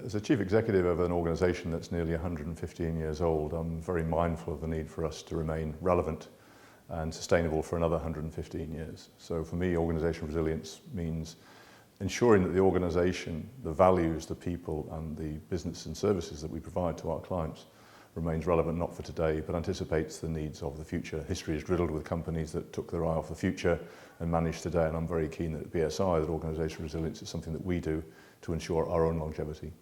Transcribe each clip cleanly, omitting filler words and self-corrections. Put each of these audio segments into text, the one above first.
As a Chief Executive of an organisation that's nearly 115 years old, I'm very mindful of the need for us to remain relevant and sustainable for another 115 years. So for me, organisational resilience means ensuring that the organisation, the values, the people and the business and services that we provide to our clients remains relevant not for today but anticipates the needs of the future. History is riddled with companies that took their eye off the future and managed today, and I'm very keen that at BSI that organisational resilience is something that we do to ensure our own longevity.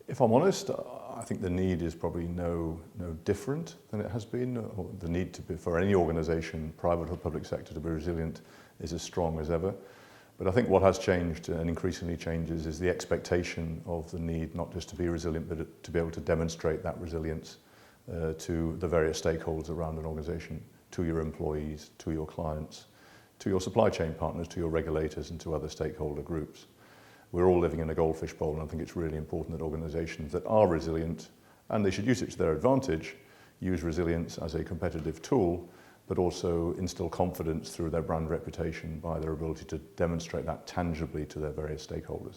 If I'm honest, I think the need is probably no different than it has been. The need for any organisation, private or public sector, to be resilient is as strong as ever. But I think what has changed and increasingly changes is the expectation of the need not just to be resilient but to be able to demonstrate that resilience to the various stakeholders around an organisation, to your employees, to your clients, to your supply chain partners, to your regulators and to other stakeholder groups. We're all living in a goldfish bowl, and I think it's really important that organisations that are resilient, and they should use it to their advantage, use resilience as a competitive tool, but also instill confidence through their brand reputation by their ability to demonstrate that tangibly to their various stakeholders.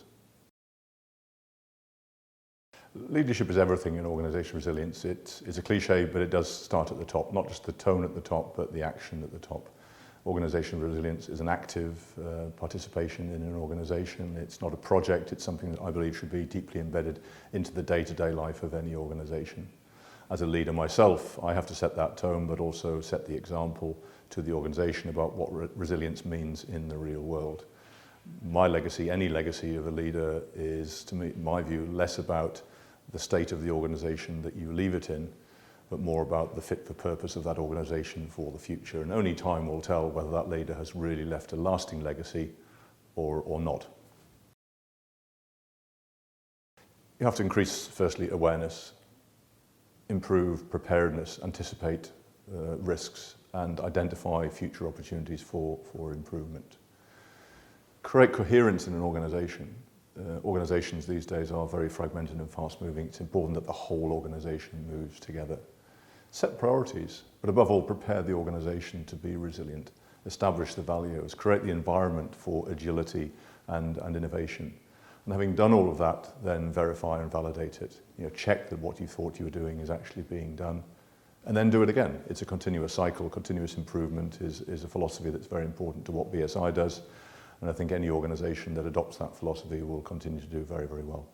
Leadership is everything in organisational resilience. It's a cliche, but it does start at the top, not just the tone at the top, but the action at the top. Organisational resilience is an active participation in an organisation. It's not a project, it's something that I believe should be deeply embedded into the day-to-day life of any organisation. As a leader myself, I have to set that tone, but also set the example to the organisation about what resilience means in the real world. My legacy, any legacy of a leader, is, to me, in my view, less about the state of the organisation that you leave it in, but more about the fit for purpose of that organisation for the future. And only time will tell whether that leader has really left a lasting legacy or not. You have to increase, firstly, awareness, improve preparedness, anticipate risks, and identify future opportunities for improvement. Create coherence in an organisation. Organisations these days are very fragmented and fast-moving. It's important that the whole organisation moves together. Set priorities, but above all, prepare the organisation to be resilient. Establish the values, create the environment for agility and innovation. And having done all of that, then verify and validate it. Check that what you thought you were doing is actually being done, and then do it again. It's a continuous cycle. Continuous improvement is a philosophy that's very important to what BSI does, and I think any organisation that adopts that philosophy will continue to do very, very well.